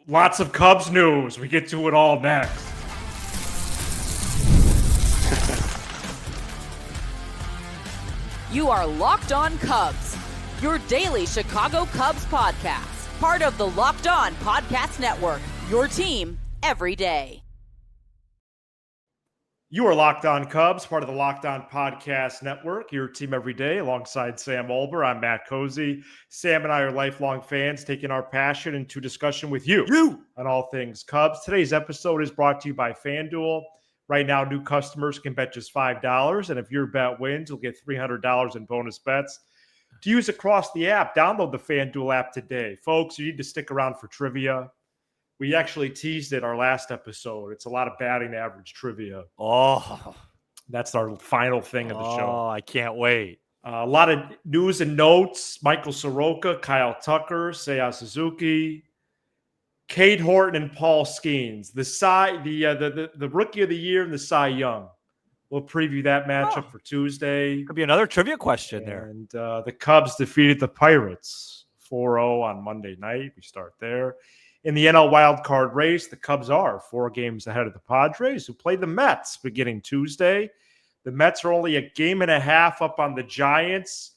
Lots of Cubs news. We get to it all next. You are Locked On Cubs, your daily Chicago Cubs podcast. Part of the Locked On Podcast Network, your team every day. You are Locked On Cubs, part of the Locked On Podcast Network, your team every day, alongside Sam Olber. I'm Matt Cozy. Sam and I are lifelong fans, taking our passion into discussion with you on all things Cubs. Today's episode is brought to you by FanDuel. Right now, new customers can bet just $5, and if your bet wins, you'll get $300 in bonus bets. To use across the app, download the FanDuel app today. Folks, you need to stick around for trivia. We actually teased it our last episode. It's a lot of batting average trivia. Oh, that's our final thing of the show. Oh, I can't wait. A lot of news and notes. Michael Soroka, Kyle Tucker, Seiya Suzuki, Cade Horton, and Paul Skeens. The rookie of the year and the Cy Young. We'll preview that matchup for Tuesday. Could be another trivia question there. And the Cubs defeated the Pirates 4-0 on Monday night. We start there. In the NL wildcard race, the Cubs are 4 games ahead of the Padres, who play the Mets beginning Tuesday. The Mets are only a game and a half up on the Giants.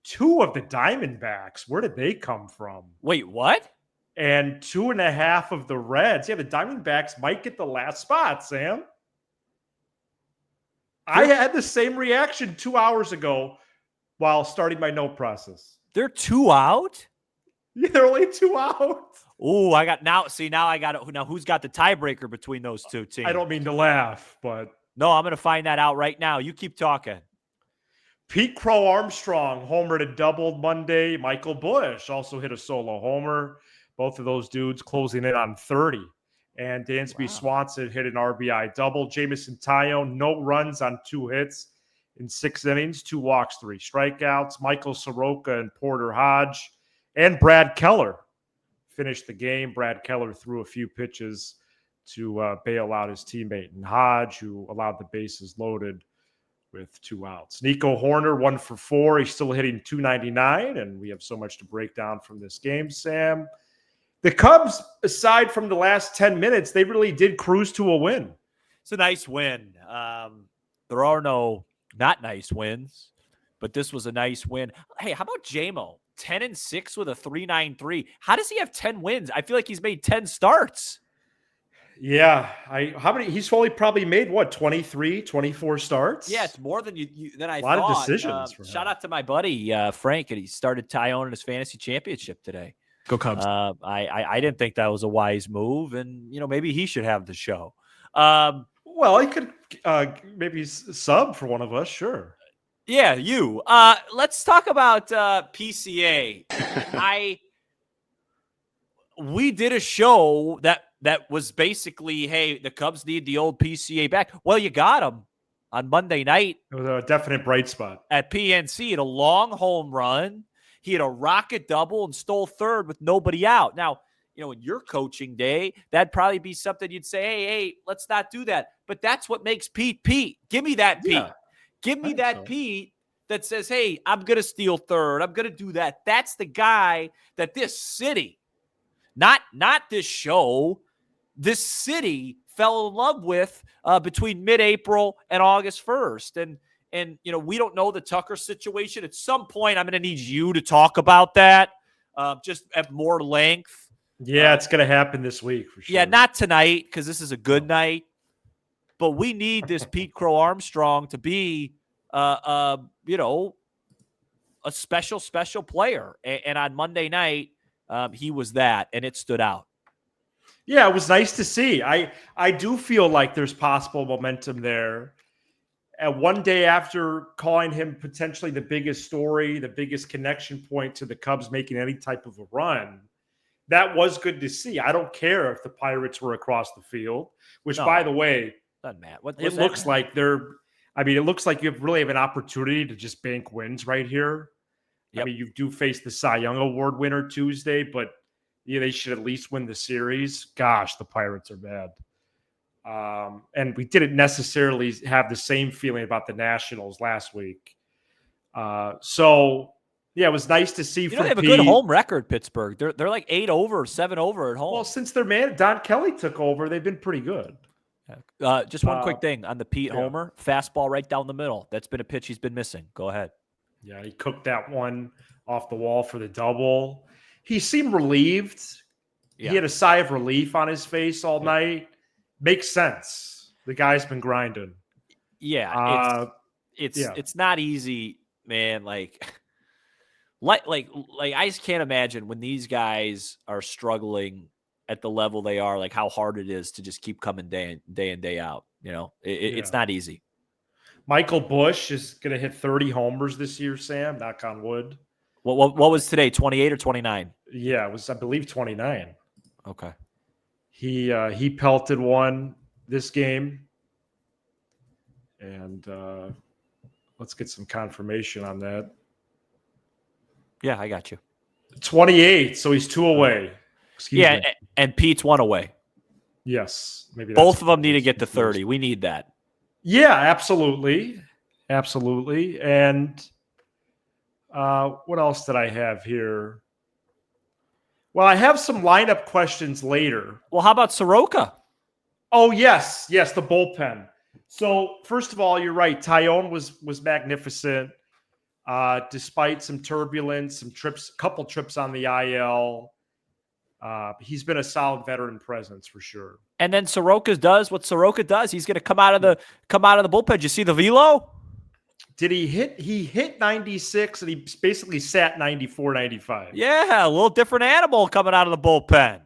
2 of the Diamondbacks, where did they come from? Wait, what? And 2.5 of the Reds. Yeah, the Diamondbacks might get the last spot, Sam. I had the same reaction 2 hours ago while starting my note process. They're 2 out? Yeah, they're only 2 out. Oh, I got now who's got the tiebreaker between those two teams? I don't mean to laugh, but no, I'm going to find that out right now. You keep talking. Pete Crow-Armstrong homered and doubled Monday. Michael Busch also hit a solo homer. Both of those dudes closing in on 30. And Dansby Swanson hit an RBI double. Jamison Tyone, no runs on 2 hits in 6 innings, 2 walks, 3 strikeouts. Michael Soroka and Porter Hodge and Brad Keller finished the game. Brad Keller threw a few pitches to bail out his teammate and Hodge, who allowed the bases loaded with 2 outs. Nico Horner, 1 for 4. He's still hitting .299, and we have so much to break down from this game, Sam. The Cubs, aside from the last 10 minutes, they really did cruise to a win. It's a nice win. There are no not nice wins, but this was a nice win. Hey, how about JMO? 10-6 with a 3.93. How does he have 10 wins? I feel like he's made 10 starts. Yeah. How many? He's probably made, 23, 24 starts? Yeah, it's more than than I thought. A lot of decisions. For shout out to my buddy, Frank, and he started Tyone in his fantasy championship today. Go Cubs. I didn't think that was a wise move, and, maybe he should have the show. Well, he could maybe sub for one of us, sure. Yeah, you. Let's talk about PCA. We did a show that was basically, hey, the Cubs need the old PCA back. Well, you got him on Monday night. It was a definite bright spot. At PNC, at a long home run. He had a rocket double and stole third with nobody out. Now, in your coaching day, that'd probably be something you'd say, hey, let's not do that. But that's what makes Pete Pete. Give me that Pete. Yeah. Give me that Pete that says, hey, I'm going to steal third. I'm going to do that. That's the guy that this city, not this show, this city fell in love with between mid-April and August 1st. And we don't know the Tucker situation. At some point, I'm going to need you to talk about that just at more length. Yeah, it's going to happen this week for sure. Yeah, not tonight because this is a good night. But we need this Pete Crow-Armstrong to be, a special player. And on Monday night, he was that, and it stood out. Yeah, it was nice to see. I do feel like there's possible momentum there. And one day after calling him potentially the biggest story, the biggest connection point to the Cubs making any type of a run, that was good to see. I don't care if the Pirates were across the field, which, by the way, doesn't matter. It looks like you really have an opportunity to just bank wins right here. Yep. I mean, you do face the Cy Young Award winner Tuesday, but they should at least win the series. Gosh, the Pirates are bad. And we didn't necessarily have the same feeling about the Nationals last week. So Yeah, it was nice to see They from have a Pete. good home record, Pittsburgh. They're like 8 over, 7 over at home. Well, since their man Don Kelly took over, they've been pretty good. Just one quick thing on the Pete homer. Fastball right down the middle. That's been a pitch he's been missing. Go ahead. Yeah, he cooked that one off the wall for the double. He seemed relieved. Yeah. He had a sigh of relief on his face all night. Makes sense. The guy's been grinding. Yeah, it's not easy, man. Like I just can't imagine when these guys are struggling at the level they are, like how hard it is to just keep coming day in, day out. It's not easy. Michael Busch is going to hit 30 homers this year, Sam, knock on wood. What was today, 28 or 29? Yeah, it was, I believe, 29. Okay. He pelted one this game. And let's get some confirmation on that. Yeah, I got you. 28, so he's 2 away. Excuse me. And Pete's 1 away. Yes. Maybe both of them need to get to 30. We need that. Yeah, absolutely. Absolutely. And what else did I have here? Well, I have some lineup questions later. Well, how about Soroka? Oh, yes. Yes, the bullpen. So, first of all, you're right. Tyone was magnificent. Despite some turbulence, couple trips on the IL. He's been a solid veteran presence for sure. And then Soroka does what Soroka does. He's going to come out of the bullpen. Did you see the velo? Did he hit? He hit 96, and he basically sat 94, 95. Yeah, a little different animal coming out of the bullpen.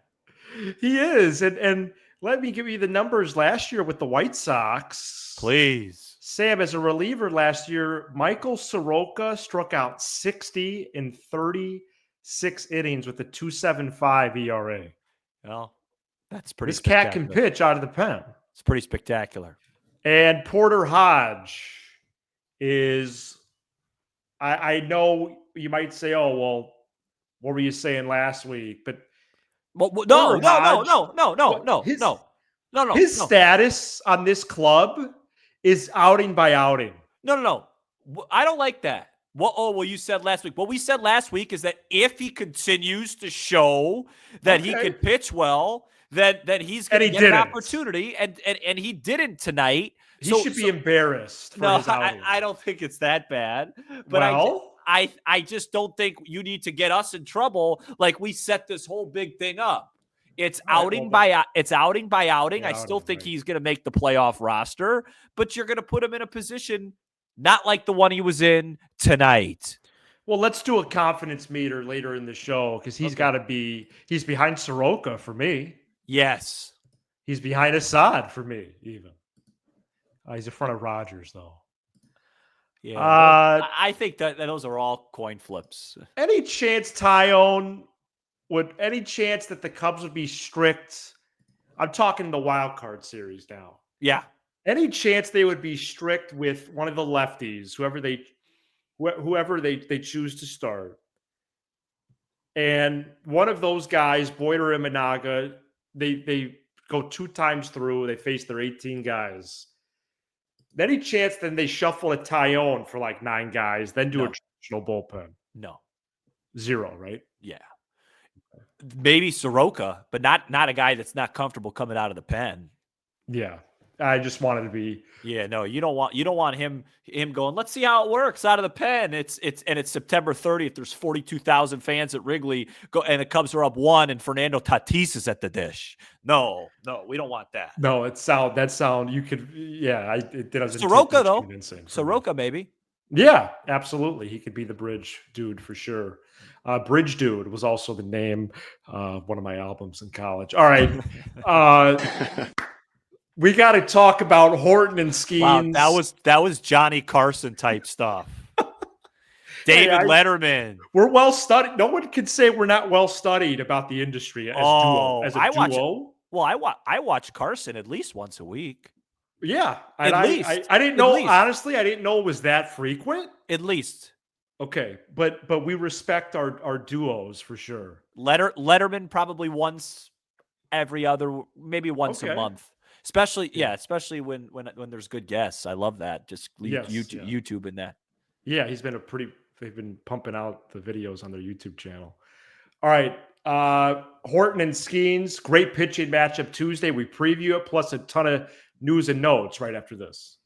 He is, and let me give you the numbers last year with the White Sox. Please. Sam, as a reliever last year, Michael Soroka struck out 60 in 36 innings with a 2.75 ERA. Well, that's pretty This cat can pitch out of the pen. It's pretty spectacular. And Porter Hodge is, I know you might say, oh, well, what were you saying last week? But no. His status on this club is outing by outing. No. I don't like that. Well, you said last week. What we said last week is that if he continues to show that he can pitch well, then he's going to get an opportunity, and he didn't tonight. He should be embarrassed for his outing. I don't think it's that bad. But I just don't think you need to get us in trouble like we set this whole big thing up. It's outing by outing. I still think he's going to make the playoff roster, but you're going to put him in a position not like the one he was in tonight. Well, let's do a confidence meter later in the show because he's behind Soroka for me. Yes. He's behind Assad for me, even. He's in front of Rodgers, though. Yeah. I think that those are all coin flips. Any chance Tyone any chance that the Cubs would be strict? I'm talking the wild card series now. Yeah. Any chance they would be strict with one of the lefties, whoever they choose to start, and one of those guys, Boyd or Imanaga, they go 2 times through. They face their 18 guys. Any chance then they shuffle a Tyone for like 9 guys, then do a traditional bullpen? No. 0, right? Yeah. Maybe Soroka, but not a guy that's not comfortable coming out of the pen. Yeah. I just wanted to be. Yeah, no, you don't want him going, let's see how it works out of the pen. It's September 30th. There's 42,000 fans at Wrigley, and the Cubs are up 1, and Fernando Tatis is at the dish. No, we don't want that. No, it sound you could. Yeah, it doesn't. Soroka though. Soroka maybe. Yeah, absolutely. He could be the bridge dude for sure. Bridge Dude was also the name of one of my albums in college. All right. We got to talk about Horton and Skeens. Wow, that was Johnny Carson type stuff. David Letterman. We're well studied. No one can say we're not well studied about the industry as a duo. I watch Carson at least once a week. Yeah, at least. I didn't know. Honestly, I didn't know it was that frequent. At least. Okay, but we respect our duos for sure. Letterman probably once every other, maybe once a month. Especially when there's good guests. I love that. Just YouTube and that. Yeah, he's been a pretty they've been pumping out the videos on their YouTube channel. All right. Horton and Skeens, great pitching matchup Tuesday. We preview it, plus a ton of news and notes right after this.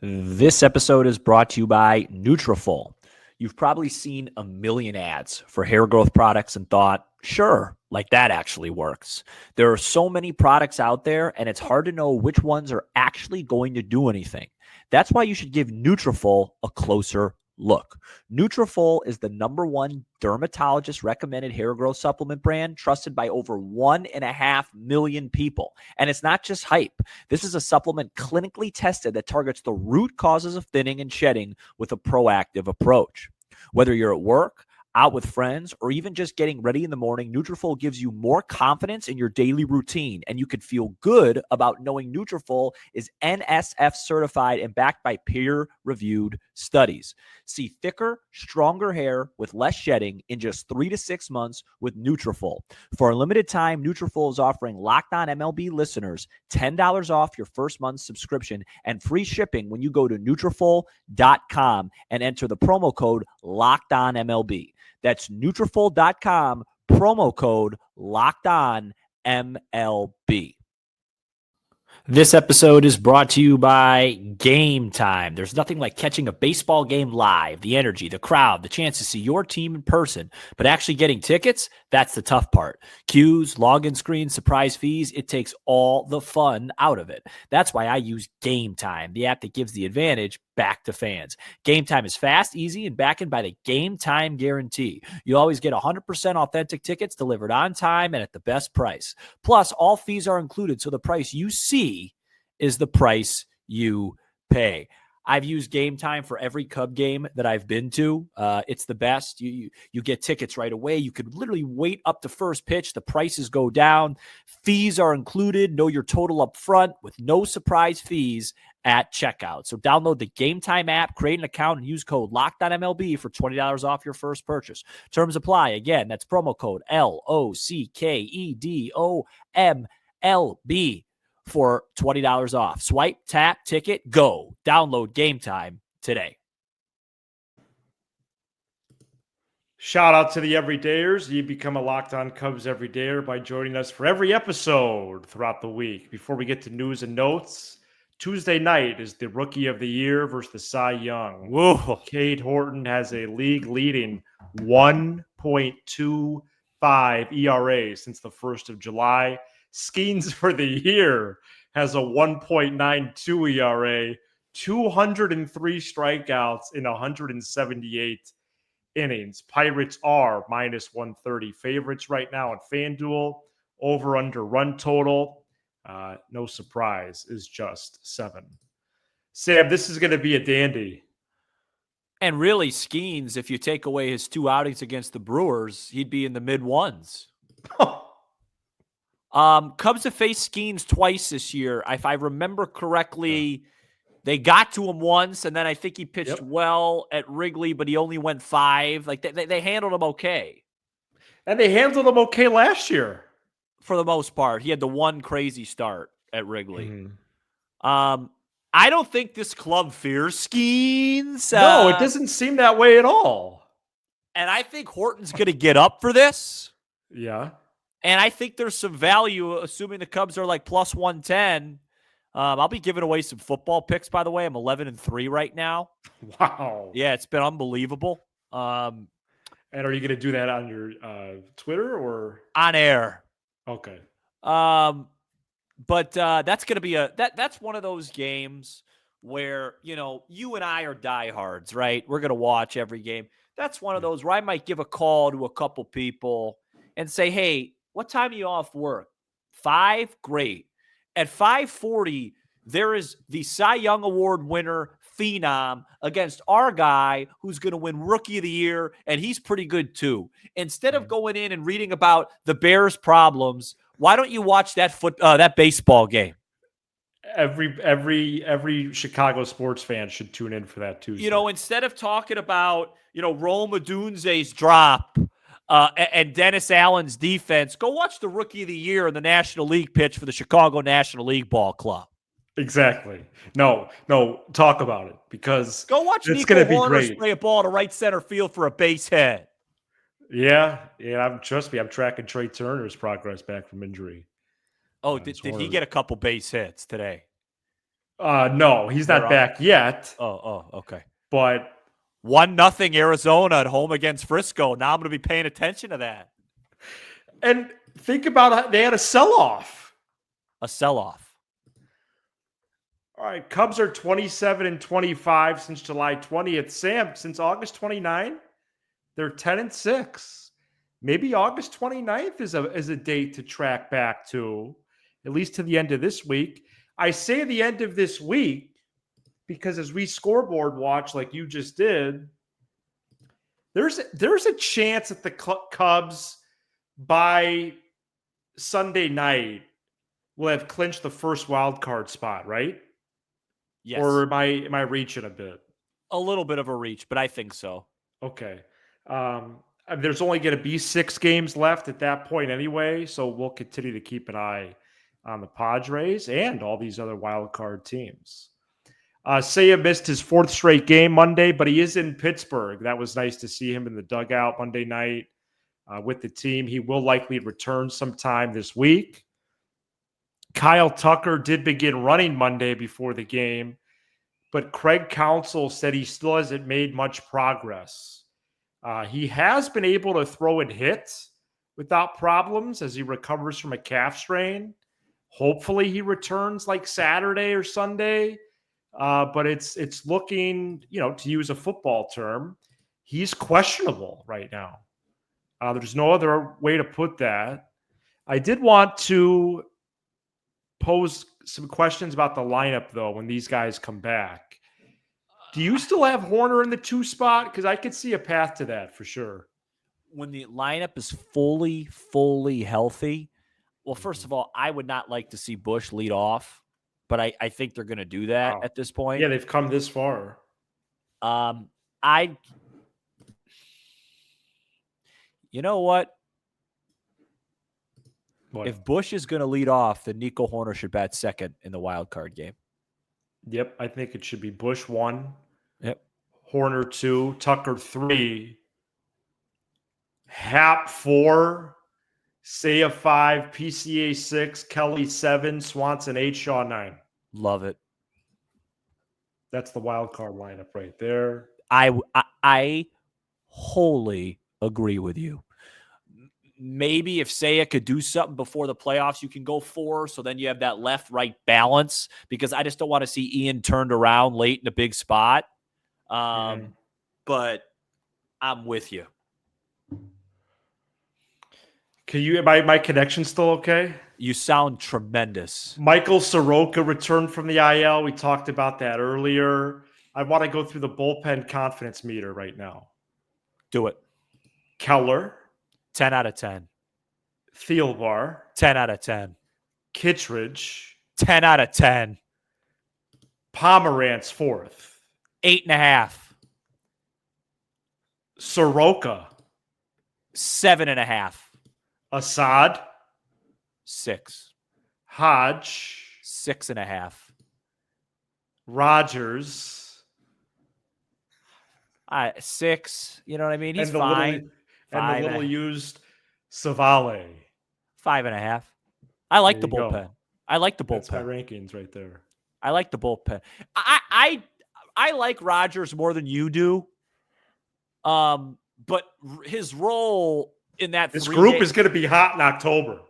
This episode is brought to you by Nutrafol. You've probably seen a million ads for hair growth products and thought, sure, like that actually works. There are so many products out there, and it's hard to know which ones are actually going to do anything. That's why you should give Nutrafol a closer look. Nutrafol is the #1 dermatologist recommended hair growth supplement brand trusted by over 1.5 million people. And it's not just hype. This is a supplement clinically tested that targets the root causes of thinning and shedding with a proactive approach. Whether you're at work, out with friends, or even just getting ready in the morning, Nutrafol gives you more confidence in your daily routine, and you can feel good about knowing Nutrafol is NSF certified and backed by peer-reviewed studies. See thicker, stronger hair with less shedding in just 3 to 6 months with Nutrafol. For a limited time, Nutrafol is offering Locked On MLB listeners $10 off your first month's subscription and free shipping when you go to Nutrafol.com and enter the promo code Locked On MLB. That's Nutrafol.com, promo code Locked On MLB. This episode is brought to you by Game Time. There's nothing like catching a baseball game live. The energy, the crowd, the chance to see your team in person. But actually getting tickets, that's the tough part. Queues, login screens, surprise fees, it takes all the fun out of it. That's why I use Game Time, the app that gives the advantage back to fans. Game Time is fast, easy, and backed by the Game Time guarantee. You always get 100% authentic tickets delivered on time and at the best price. Plus, all fees are included, so the price you see is the price you pay. I've used Game Time for every Cub game that I've been to. It's the best. You get tickets right away. You could literally wait up to first pitch. The prices go down. Fees are included. Know your total up front with no surprise fees at checkout. So download the Game Time app, create an account, and use code LOCKEDONMLB for $20 off your first purchase. Terms apply. Again, that's promo code LOCKEDOMLB. For $20 off. Swipe, tap, ticket, go. Download Game Time today. Shout out to the everydayers. You become a Locked On Cubs everydayer by joining us for every episode throughout the week. Before we get to news and notes, Tuesday night is the Rookie of the Year versus the Cy Young. Whoa. Cade Horton has a league-leading 1.25 ERA since the 1st of July. Skeens for the year has a 1.92 ERA, 203 strikeouts in 178 innings. Pirates are minus 130 favorites right now at FanDuel. Over under run total, no surprise, is just 7. Sam, this is going to be a dandy. And really, Skeens, if you take away his 2 outings against the Brewers, he'd be in the mid-ones. Cubs have faced Skeens twice this year. If I remember correctly, they got to him once, and then I think he pitched well at Wrigley, but he only went 5. Like they handled him okay. And they handled him okay last year. For the most part. He had the one crazy start at Wrigley. Mm-hmm. I don't think this club fears Skeens. No, it doesn't seem that way at all. And I think Horton's going to get up for this. Yeah. And I think there's some value, assuming the Cubs are like plus 110. I'll be giving away some football picks, by the way. I'm 11-3 right now. Wow. Yeah, it's been unbelievable. And are you going to do that on your Twitter or on air? Okay. But that's going to be that's one of those games where, you and I are diehards, right? We're going to watch every game. That's one of those where I might give a call to a couple people and say, hey, what time are you off work? 5? Great. At 5:40, there is the Cy Young Award winner, Phenom, against our guy who's going to win Rookie of the Year, and he's pretty good too. Instead of going in and reading about the Bears' problems, why don't you watch that baseball game? Every Chicago sports fan should tune in for that Tuesday. Instead of talking about, Rome Odunze's drop, and Dennis Allen's defense, go watch the Rookie of the Year in the National League pitch for the Chicago National League Ball Club. Exactly. No, talk about it because Go watch it's Nico going to be Horner great. spray a ball to right center field for a base hit. Yeah. Trust me, I'm tracking Trey Turner's progress back from injury. Oh, did he get a couple base hits today? No, he's not back yet. Okay. But 1-0 Arizona at home against Frisco. Now I'm going to be paying attention to that. and think about how they had a sell-off. A sell-off. All right, Cubs are 27-25 since July 20th. Sam, since August 29th, they're 10-6. Maybe August 29th is a date to track back to, at least to the end of this week. I say the end of this week because as we scoreboard watch, like you just did, there's a chance that the Cubs by Sunday night will have clinched the first wild card spot, right? Yes. Or am I reaching a bit? A little bit of a reach, but I think so. Okay. There's only going to be 6 games left at that point anyway, so we'll continue to keep an eye on the Padres and all these other wild card teams. Seiya missed his 4th straight game Monday, but he is in Pittsburgh. That was nice to see him in the dugout Monday night with the team. He will likely return sometime this week. Kyle Tucker did begin running Monday before the game, but Craig Counsell said he still hasn't made much progress. He has been able to throw and hit without problems as he recovers from a calf strain. Hopefully he returns like Saturday or Sunday, but it's looking, to use a football term, he's questionable right now. There's no other way to put that. I did want to pose some questions about the lineup, though, when these guys come back. Do you still have Horner in the 2 spot? Because I could see a path to that for sure. When the lineup is fully healthy, well, first of all, I would not like to see Bush lead off, but I think they're going to do that at this point. Yeah, they've come this far. You know what? What? If Bush is going to lead off, then Nico Horner should bat second in the wild card game. Yep, I think it should be Bush 1. Yep. Horner 2, Tucker 3, Hap 4, Seiya 5, PCA 6, Kelly 7, Swanson 8, Shaw 9. Love it. That's the wild card lineup right there. I wholly agree with you. Maybe if Seiya could do something before the playoffs, you can go 4. So then you have that left-right balance, because I just don't want to see Ian turned around late in a big spot. But I'm with you. Can you? My connection still okay? You sound tremendous. Michael Soroka returned from the IL. We talked about that earlier. I want to go through the bullpen confidence meter right now. Do it. Keller. 10 out of 10. Thielbar. 10 out of 10. Kittredge. 10 out of 10. Pomerantz 4th. 8.5. Soroka. 7.5. Assad. 6. Hodge. 6.5. Rogers. 6. You know what I mean? He's and the fine. And the little used Savale. 5.5. I like the There you bullpen. go. I like the bullpen. That's my rankings right there. I like the bullpen. I like Rogers more than you do. But his role in that This group is going to be hot in October.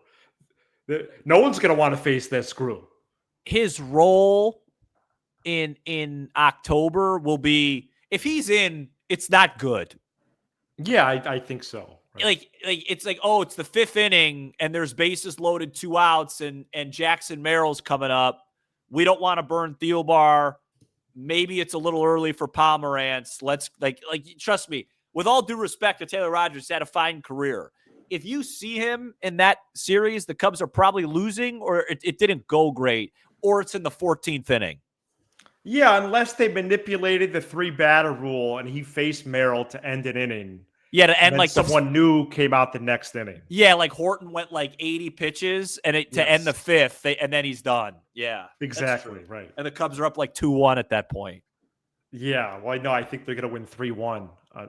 No one's going to want to face this group. His role in October will be, if he's in, it's not good. Yeah, I think so. Right. Like it's like, oh, it's the 5th inning and there's bases loaded, 2 outs, and Jackson Merrill's coming up. We don't want to burn Thielbar. Maybe it's a little early for Pomerantz. Let's trust me. With all due respect to Taylor Rogers, he's had a fine career. If you see him in that series, the Cubs are probably losing, or it didn't go great, or it's in the 14th inning. Yeah, unless they manipulated the 3-batter rule and he faced Merrill to end an inning. Yeah, to And end then like someone new came out the next inning. Yeah, like Horton went like 80 pitches and to end the fifth, and then he's done. Yeah, exactly right. And the Cubs are up like 2-1 at that point. Yeah, well, no, I think they're going to win 3-1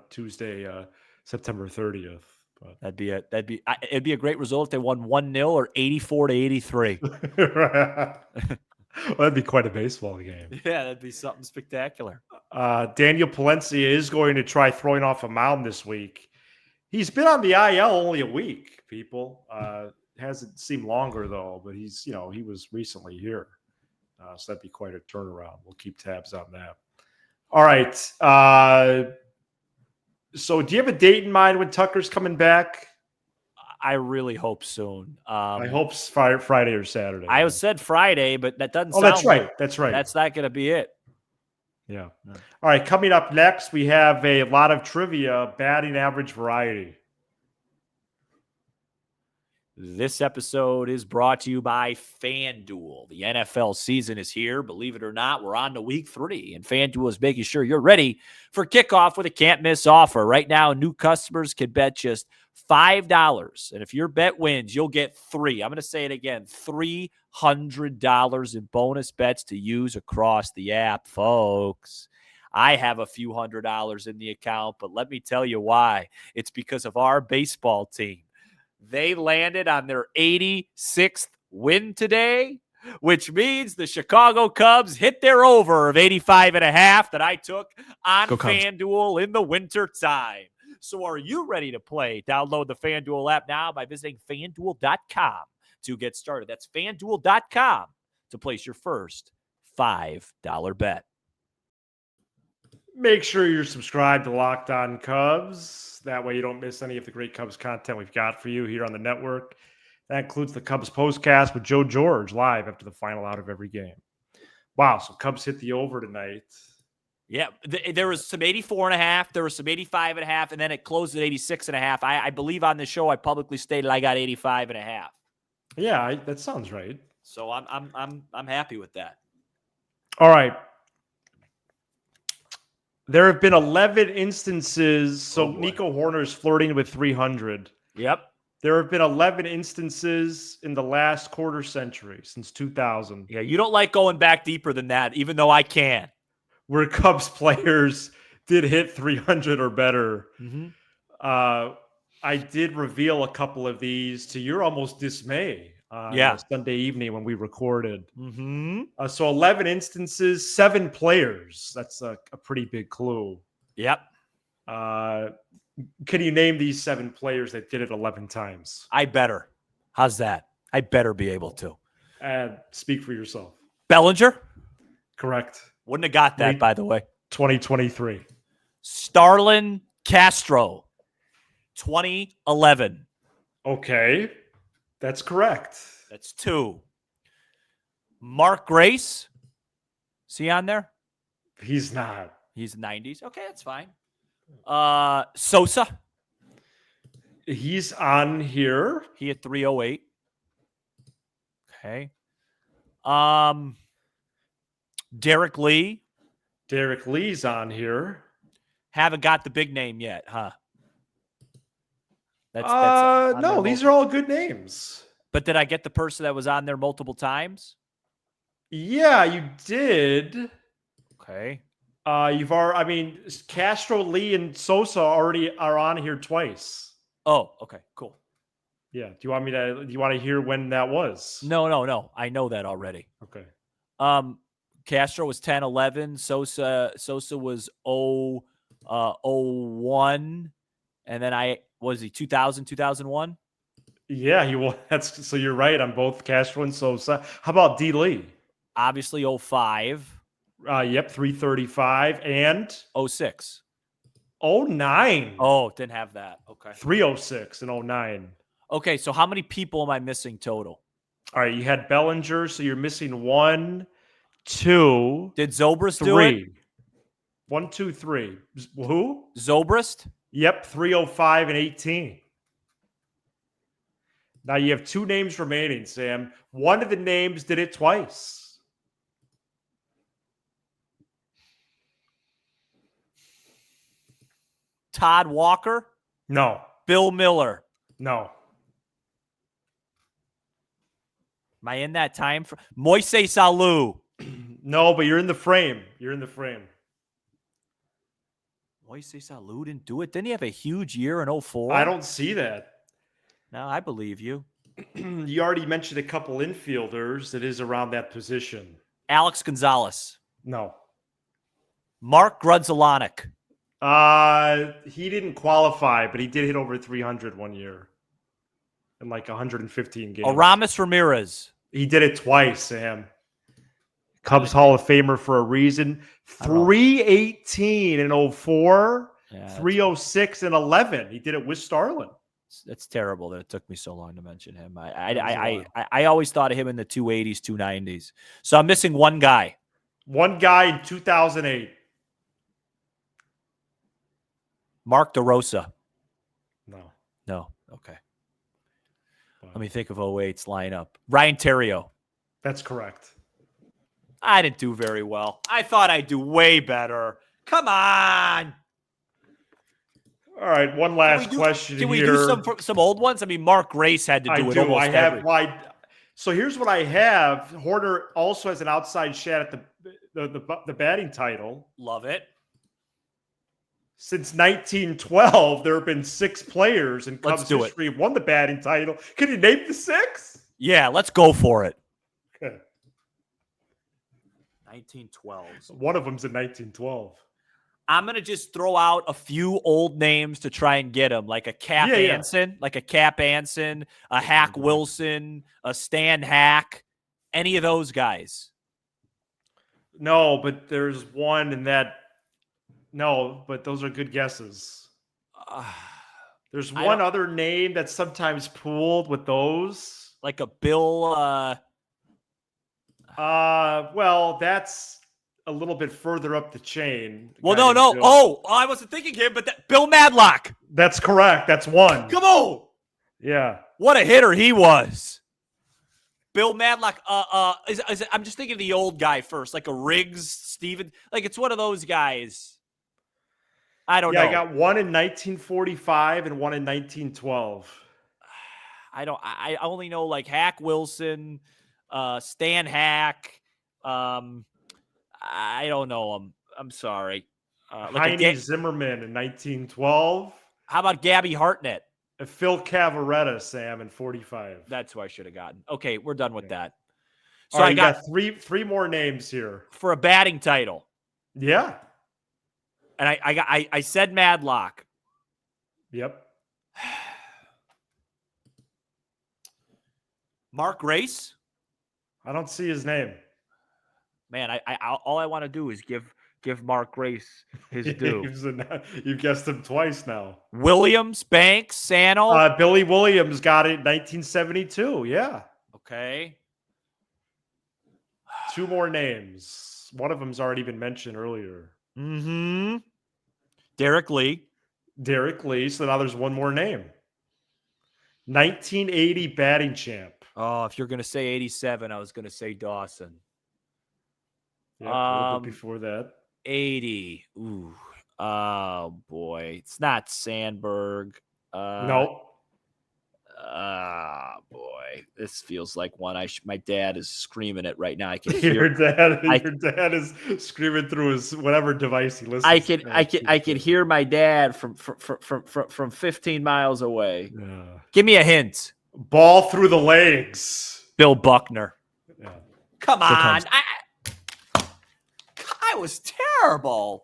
Tuesday, September 30th. But It'd be a great result if they won 1-0 or 84-83. Well, that'd be quite a baseball game. Yeah, that'd be something spectacular. Daniel Palencia is going to try throwing off a mound this week. He's been on the IL only a week, people. Hasn't seemed longer, though, but he was recently here. So that'd be quite a turnaround. We'll keep tabs on that. All right. So do you have a date in mind when Tucker's coming back? I really hope soon. I hope it's Friday or Saturday. I said Friday, but that doesn't sound that's right. like, That's right. That's not going to be it. Yeah. All right. Coming up next, we have a lot of trivia, batting average variety. This episode is brought to you by FanDuel. The NFL season is here. Believe it or not, we're on to week 3, and FanDuel is making sure you're ready for kickoff with a can't-miss offer. Right now, new customers can bet just $5, and if your bet wins, you'll get I'm going to say it again, $300 in bonus bets to use across the app, folks. I have a few $100 in the account, but let me tell you why. It's because of our baseball team. They landed on their 86th win today, which means the Chicago Cubs hit their over of 85.5 that I took on FanDuel in the winter time. So are you ready to play? Download the FanDuel app now by visiting FanDuel.com to get started. That's FanDuel.com to place your first $5 bet. Make sure you're subscribed to Locked On Cubs. That way you don't miss any of the great Cubs content we've got for you here on the network. That includes the Cubs postcast with Joe George live after the final out of every game. Wow, so Cubs hit the over tonight. Yeah, there was some 84.5, there was some 85.5, and then it closed at 86.5. I believe on the show I publicly stated I got 85.5. Yeah, that sounds right. So I'm happy with that. All right. There have been 11 instances. So Nico Horner's flirting with 300. Yep. There have been 11 instances in the last quarter century since 2000. Yeah, you don't like going back deeper than that, even though I can. Where Cubs players did hit 300 or better. Mm-hmm. I did reveal a couple of these to your almost dismay on Sunday evening when we recorded. Mm-hmm. So 11 instances, 7 players. That's a pretty big clue. Yep. Can you name these 7 players that did it 11 times? I better. How's that? I better be able to. Speak for yourself. Bellinger? Correct. Wouldn't have got that, by the way. 2023. Starlin Castro, 2011. Okay. That's correct. That's 2. Mark Grace. Is he on there? He's not. He's 90s. Okay, that's fine. Sosa. He's on here. He had 308. Okay. Derek Lee. Derek Lee's on here. Haven't got the big name yet, huh? No, these are all good names. But did I get the person that was on there multiple times? Yeah, you did. Okay. Castro, Lee, and Sosa already are on here twice. Oh, okay, cool. Yeah. Do you want to hear when that was? No. I know that already. Okay. Castro was 10, 11. Sosa was 01. And then was he 2000, 2001? Yeah, he was. So you're right on both Castro and Sosa. How about D. Lee? Obviously 05. Yep, 335 and 06. 09. Oh, didn't have that. Okay. 306 and 09. Okay, so how many people am I missing total? All right, you had Bellinger, so you're missing 1, 2. Did Zobrist 3. do it? 1, 2, 3. Who? Zobrist? Yep, 305 and 18. Now you have 2 names remaining, Sam. One of the names did it twice. Todd Walker? No. Bill Miller. No. Am I in that time for Moise Salou? No, but you're in the frame. You're in the frame. Moise Salou didn't do it. Didn't he have a huge year in 04? I don't see that. No, I believe you. You already mentioned a couple infielders that is around that position. Alex Gonzalez. No. Mark Grudzielanek. He didn't qualify, but he did hit over 300 one year in like 115 games. Aramis Ramirez. He did it twice, Sam. Cubs Hall of Famer for a reason. 318 in 04, 306 and 11. He did it with Starlin. It's terrible that it took me so long to mention him. I always thought of him in the 280s, 290s. So I'm missing one guy. One guy in 2008. Mark DeRosa. No. Okay. Let me think of 08's lineup. Ryan Terrio. That's correct. I didn't do very well. I thought I'd do way better. Come on. All right, one last question here. Can we do some old ones? I mean, Mark Grace had to do it almost every. So here's what I have. Horner also has an outside shot at the batting title. Love it. Since 1912, there have been 6 players in Cubs history who won the batting title. Can you name the 6? Yeah, let's go for it. Okay. 1912. One of them's in 1912. I'm going to just throw out a few old names to try and get them, like a Cap Anson, a Hack Wilson, a Stan Hack, any of those guys. No, but there's one in that. No, but those are good guesses. There's one other name that's sometimes pooled with those. Like a Bill. Well, that's a little bit further up the chain. Well, no. Bill. Oh, I wasn't thinking him, but Bill Madlock. That's correct. That's one. Come on. Yeah. What a hitter he was. Bill Madlock. I'm just thinking of the old guy first, like a Riggs, Steven. Like it's one of those guys. I don't know. I got one in 1945 and one in 1912. I only know like Hack Wilson, Stan Hack. I don't know him. I'm sorry. Heine Zimmerman in 1912. How about Gabby Hartnett? Phil Cavaretta, Sam, in 45. That's who I should have gotten. Okay, we're done with that. So I got three more names here for a batting title. Yeah. And I said Madlock. Yep. Mark Grace. I don't see his name. Man, all I want to do is give Mark Grace his due. You've guessed him twice now. Williams, Banks, Sano. Billy Williams got it in 1972. Yeah. Okay. 2 more names. One of them's already been mentioned earlier. Mm-hmm. Derek Lee. So now there's one more name. 1980 batting champ. Oh, if you're going to say 87, I was going to say Dawson. Yeah, a little bit before that. 80. Ooh. Oh, boy. It's not Sandberg. Nope. Boy. This feels like one my dad is screaming it right now. I can hear your dad is screaming through his whatever device he listens to. I can hear my dad from 15 miles away. Yeah. Give me a hint. Ball through the legs. Bill Buckner. Yeah. Come on. I was terrible.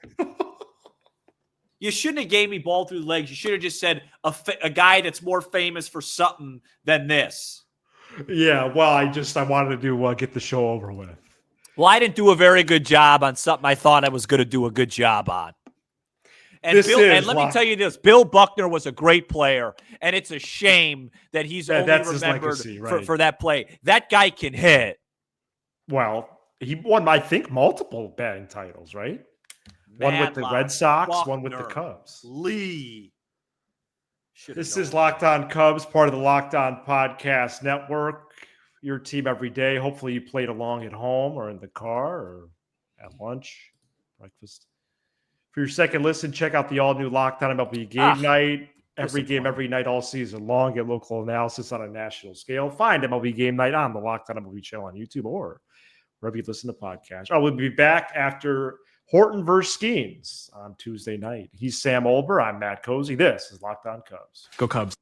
You shouldn't have gave me ball through the legs. You should have just said a guy that's more famous for something than this. Yeah, well, I wanted to get the show over with. Well, I didn't do a very good job on something I thought I was going to do a good job on. And let me tell you this, Bill Buckner was a great player, and it's a shame that he's only remembered for that play. That guy can hit. Well, he won, I think, multiple batting titles, right? One with the Red Sox, Buckner, one with the Cubs. Lee. This is Locked On Cubs, part of the Locked On Podcast Network. Your team every day. Hopefully you played along at home or in the car or at lunch, breakfast. For your second listen, check out the all-new Locked On MLB Game Night every game, every night, all season long. Get local analysis on a national scale. Find MLB Game Night on the Locked On MLB channel on YouTube or wherever you listen to podcasts. We'll be back after Horton versus Skeens on Tuesday night. He's Sam Olber. I'm Matt Cozy. This is Locked On Cubs. Go Cubs.